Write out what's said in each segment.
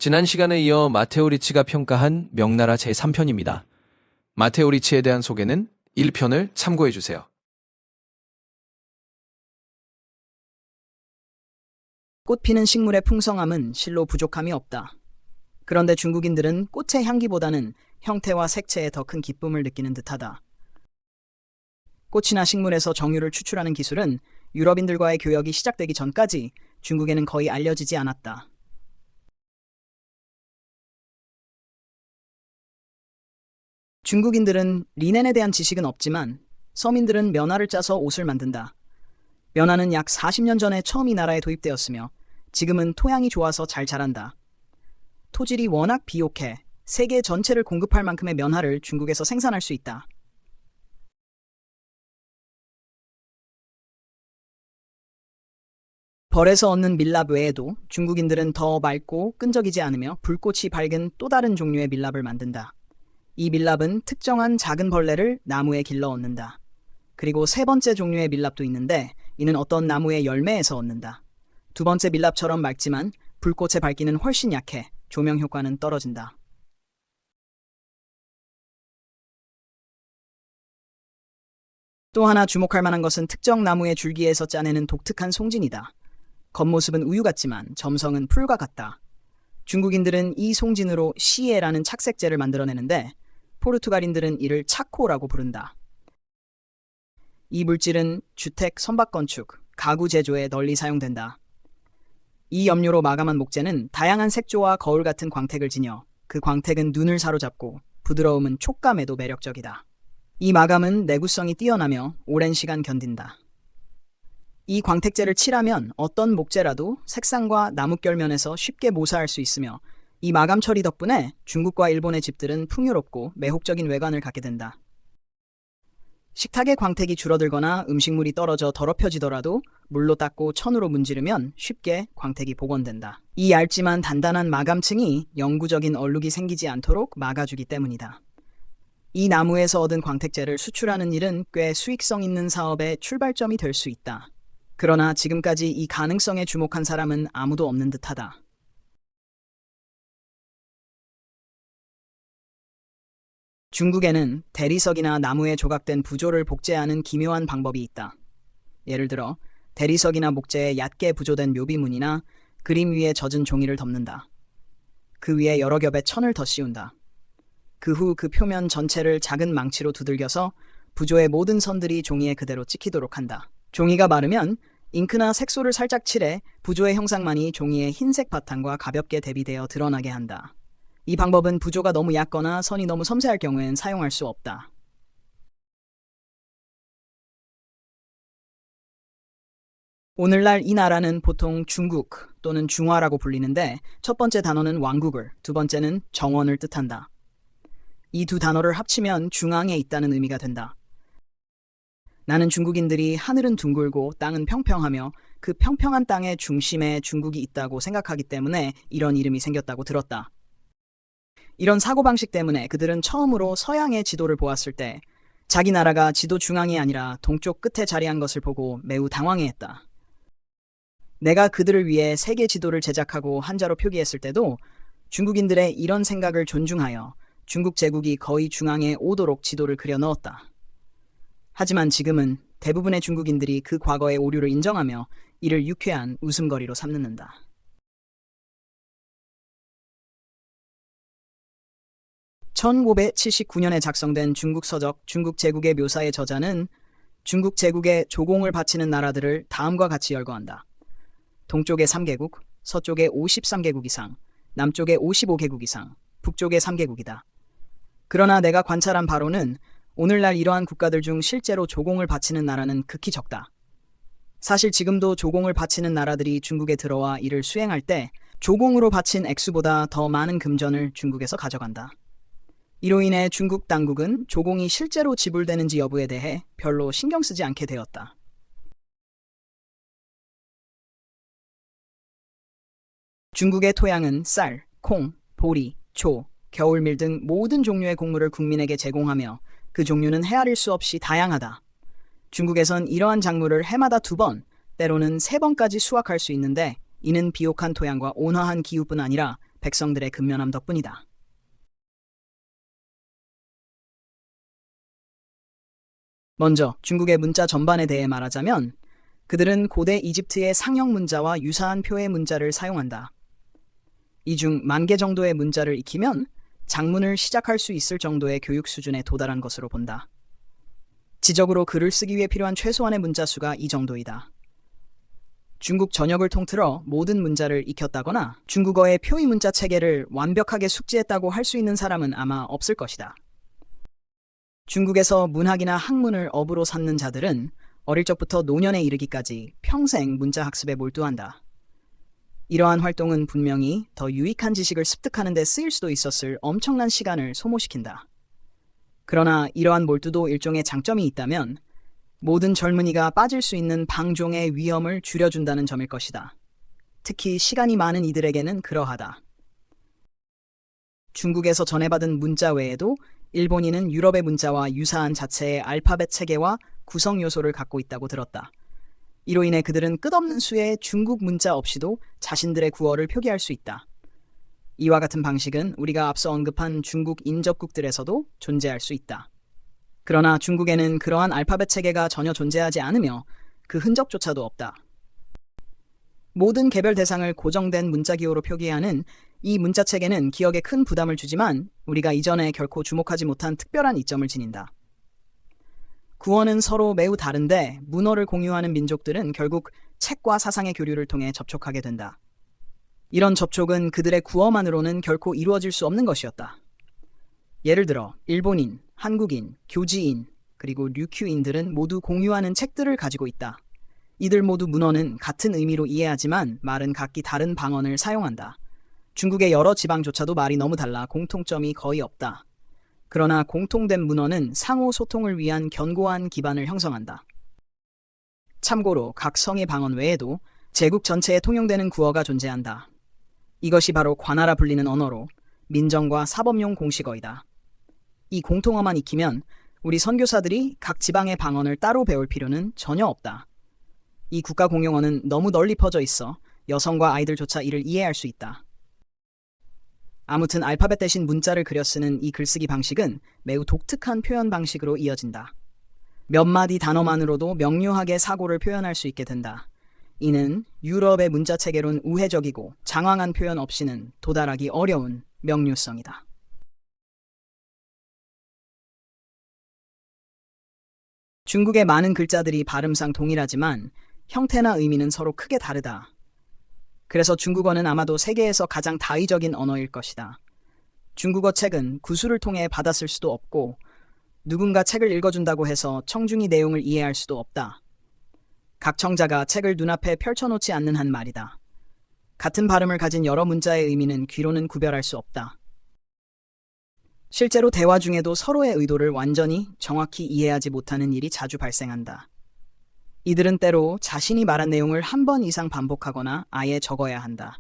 지난 시간에 이어 마테오 리치가 평가한 명나라 제3편입니다. 마테오 리치에 대한 소개는 1편을 참고해주세요. 꽃피는 식물의 풍성함은 실로 부족함이 없다. 그런데 중국인들은 꽃의 향기보다는 형태와 색채에 더 큰 기쁨을 느끼는 듯하다. 꽃이나 식물에서 정유를 추출하는 기술은 유럽인들과의 교역이 시작되기 전까지 중국에는 거의 알려지지 않았다. 중국인들은 리넨에 대한 지식은 없지만 서민들은 면화를 짜서 옷을 만든다. 면화는 약 40년 전에 처음 이 나라에 도입되었으며 지금은 토양이 좋아서 잘 자란다. 토질이 워낙 비옥해 세계 전체를 공급할 만큼의 면화를 중국에서 생산할 수 있다. 벌에서 얻는 밀랍 외에도 중국인들은 더 맑고 끈적이지 않으며 불꽃이 밝은 또 다른 종류의 밀랍을 만든다. 이 밀랍은 특정한 작은 벌레를 나무에 길러 얻는다. 그리고 세 번째 종류의 밀랍도 있는데 이는 어떤 나무의 열매에서 얻는다. 두 번째 밀랍처럼 맑지만 불꽃의 밝기는 훨씬 약해 조명 효과는 떨어진다. 또 하나 주목할 만한 것은 특정 나무의 줄기에서 짜내는 독특한 송진이다. 겉모습은 우유 같지만 점성은 풀과 같다. 중국인들은 이 송진으로 시에라는 착색제를 만들어내는데 포르투갈인들은 이를 차코라고 부른다. 이 물질은 주택, 선박건축, 가구 제조에 널리 사용된다. 이 염료로 마감한 목재는 다양한 색조와 거울 같은 광택을 지녀 그 광택은 눈을 사로잡고 부드러움은 촉감에도 매력적이다. 이 마감은 내구성이 뛰어나며 오랜 시간 견딘다. 이 광택제를 칠하면 어떤 목재라도 색상과 나뭇결면에서 쉽게 모사할 수 있으며 이 마감 처리 덕분에 중국과 일본의 집들은 풍요롭고 매혹적인 외관을 갖게 된다. 식탁의 광택이 줄어들거나 음식물이 떨어져 더럽혀지더라도 물로 닦고 천으로 문지르면 쉽게 광택이 복원된다. 이 얇지만 단단한 마감층이 영구적인 얼룩이 생기지 않도록 막아주기 때문이다. 이 나무에서 얻은 광택제를 수출하는 일은 꽤 수익성 있는 사업의 출발점이 될 수 있다. 그러나 지금까지 이 가능성에 주목한 사람은 아무도 없는 듯하다. 중국에는 대리석이나 나무에 조각된 부조를 복제하는 기묘한 방법이 있다. 예를 들어 대리석이나 목재에 얕게 부조된 묘비문이나 그림 위에 젖은 종이를 덮는다. 그 위에 여러 겹의 천을 더 씌운다. 그 후 그 표면 전체를 작은 망치로 두들겨서 부조의 모든 선들이 종이에 그대로 찍히도록 한다. 종이가 마르면 잉크나 색소를 살짝 칠해 부조의 형상만이 종이의 흰색 바탕과 가볍게 대비되어 드러나게 한다. 이 방법은 부조가 너무 얕거나 선이 너무 섬세할 경우엔 사용할 수 없다. 오늘날 이 나라는 보통 중국 또는 중화라고 불리는데 첫 번째 단어는 왕국을, 두 번째는 정원을 뜻한다. 이 두 단어를 합치면 중앙에 있다는 의미가 된다. 나는 중국인들이 하늘은 둥글고 땅은 평평하며 그 평평한 땅의 중심에 중국이 있다고 생각하기 때문에 이런 이름이 생겼다고 들었다. 이런 사고방식 때문에 그들은 처음으로 서양의 지도를 보았을 때 자기 나라가 지도 중앙이 아니라 동쪽 끝에 자리한 것을 보고 매우 당황해했다. 내가 그들을 위해 세계 지도를 제작하고 한자로 표기했을 때도 중국인들의 이런 생각을 존중하여 중국 제국이 거의 중앙에 오도록 지도를 그려 넣었다. 하지만 지금은 대부분의 중국인들이 그 과거의 오류를 인정하며 이를 유쾌한 웃음거리로 삼는다. (1579년에) 작성된 중국 서적 중국 제국의 묘사의 저자는 중국 제국의 조공을 바치는 나라들을 다음과 같이 열거한다. 동쪽에 3개국, 서쪽에 53개국 이상, 남쪽에 55개국 이상, 북쪽에 3개국이다. 그러나 내가 관찰한 바로는 오늘날 이러한 국가들 중 실제로 조공을 바치는 나라는 극히 적다. 사실 지금도 조공을 바치는 나라들이 중국에 들어와 이를 수행할 때 조공으로 바친 액수보다 더 많은 금전을 중국에서 가져간다. 이로 인해 중국 당국은 조공이 실제로 지불되는지 여부에 대해 별로 신경 쓰지 않게 되었다. 중국의 토양은 쌀, 콩, 보리, 초, 겨울밀 등 모든 종류의 곡물을 국민에게 제공하며 그 종류는 헤아릴 수 없이 다양하다. 중국에선 이러한 작물을 해마다 2번, 때로는 3번까지 수확할 수 있는데 이는 비옥한 토양과 온화한 기후뿐 아니라 백성들의 근면함 덕분이다. 먼저 중국의 문자 전반에 대해 말하자면 그들은 고대 이집트의 상형 문자와 유사한 표의 문자를 사용한다. 이 중 10,000개 정도의 문자를 익히면 작문을 시작할 수 있을 정도의 교육 수준에 도달한 것으로 본다. 지적으로 글을 쓰기 위해 필요한 최소한의 문자 수가 이 정도이다. 중국 전역을 통틀어 모든 문자를 익혔다거나 중국어의 표의 문자 체계를 완벽하게 숙지했다고 할 수 있는 사람은 아마 없을 것이다. 중국에서 문학이나 학문을 업으로 삼는 자들은 어릴 적부터 노년에 이르기까지 평생 문자 학습에 몰두한다. 이러한 활동은 분명히 더 유익한 지식을 습득하는 데 쓰일 수도 있었을 엄청난 시간을 소모시킨다. 그러나 이러한 몰두도 일종의 장점이 있다면 모든 젊은이가 빠질 수 있는 방종의 위험을 줄여준다는 점일 것이다. 특히 시간이 많은 이들에게는 그러하다. 중국에서 전해받은 문자 외에도 일본인은 유럽의 문자와 유사한 자체의 알파벳 체계와 구성 요소를 갖고 있다고 들었다. 이로 인해 그들은 끝없는 수의 중국 문자 없이도 자신들의 구어를 표기할 수 있다. 이와 같은 방식은 우리가 앞서 언급한 중국 인접국들에서도 존재할 수 있다. 그러나 중국에는 그러한 알파벳 체계가 전혀 존재하지 않으며 그 흔적조차도 없다. 모든 개별 대상을 고정된 문자 기호로 표기하는 이 문자 체계는 기억에 큰 부담을 주지만 우리가 이전에 결코 주목하지 못한 특별한 이점을 지닌다. 구어는 서로 매우 다른데 문어를 공유하는 민족들은 결국 책과 사상의 교류를 통해 접촉하게 된다. 이런 접촉은 그들의 구어만으로는 결코 이루어질 수 없는 것이었다. 예를 들어 일본인, 한국인, 교지인, 그리고 류큐인들은 모두 공유하는 책들을 가지고 있다. 이들 모두 문어는 같은 의미로 이해하지만 말은 각기 다른 방언을 사용한다. 중국의 여러 지방조차도 말이 너무 달라 공통점이 거의 없다. 그러나 공통된 문어는 상호 소통을 위한 견고한 기반을 형성한다. 참고로 각 성의 방언 외에도 제국 전체에 통용되는 구어가 존재한다. 이것이 바로 관아라 불리는 언어로 민정과 사법용 공식어이다. 이 공통어만 익히면 우리 선교사들이 각 지방의 방언을 따로 배울 필요는 전혀 없다. 이 국가 공용어는 너무 널리 퍼져 있어 여성과 아이들조차 이를 이해할 수 있다. 아무튼 알파벳 대신 문자를 그려 쓰는 이 글쓰기 방식은 매우 독특한 표현 방식으로 이어진다. 몇 마디 단어만으로도 명료하게 사고를 표현할 수 있게 된다. 이는 유럽의 문자 체계론 우회적이고 장황한 표현 없이는 도달하기 어려운 명료성이다. 중국의 많은 글자들이 발음상 동일하지만 형태나 의미는 서로 크게 다르다. 그래서 중국어는 아마도 세계에서 가장 다의적인 언어일 것이다. 중국어 책은 구술을 통해 받았을 수도 없고 누군가 책을 읽어준다고 해서 청중이 내용을 이해할 수도 없다. 각 청자가 책을 눈앞에 펼쳐놓지 않는 한 말이다. 같은 발음을 가진 여러 문자의 의미는 귀로는 구별할 수 없다. 실제로 대화 중에도 서로의 의도를 완전히 정확히 이해하지 못하는 일이 자주 발생한다. 이들은 때로 자신이 말한 내용을 한 번 이상 반복하거나 아예 적어야 한다.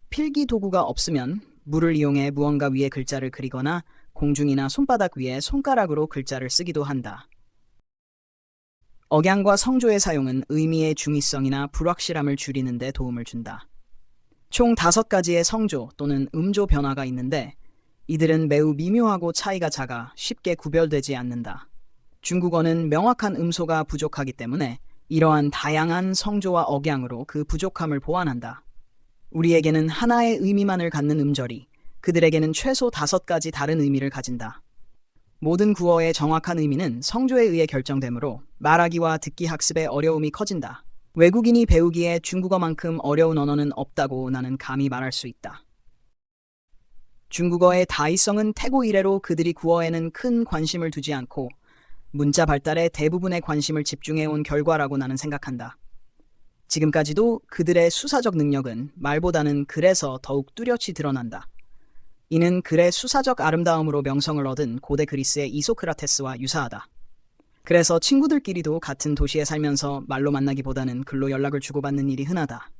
필기 도구가 없으면 물을 이용해 무언가 위에 글자를 그리거나 공중이나 손바닥 위에 손가락으로 글자를 쓰기도 한다. 억양과 성조의 사용은 의미의 중의성이나 불확실함을 줄이는 데 도움을 준다. 총 5가지의 성조 또는 음조 변화가 있는데 이들은 매우 미묘하고 차이가 작아 쉽게 구별되지 않는다. 중국어는 명확한 음소가 부족하기 때문에 이러한 다양한 성조와 억양으로 그 부족함을 보완한다. 우리에게는 하나의 의미만을 갖는 음절이 그들에게는 최소 5가지 다른 의미를 가진다. 모든 구어의 정확한 의미는 성조에 의해 결정되므로 말하기와 듣기 학습의 어려움이 커진다. 외국인이 배우기에 중국어만큼 어려운 언어는 없다고 나는 감히 말할 수 있다. 중국어의 다의성은 태고 이래로 그들이 구어에는 큰 관심을 두지 않고 문자 발달에 대부분의 관심을 집중해온 결과라고 나는 생각한다. 지금까지도 그들의 수사적 능력은 말보다는 글에서 더욱 뚜렷이 드러난다. 이는 글의 수사적 아름다움으로 명성을 얻은 고대 그리스의 이소크라테스와 유사하다. 그래서 친구들끼리도 같은 도시에 살면서 말로 만나기보다는 글로 연락을 주고받는 일이 흔하다.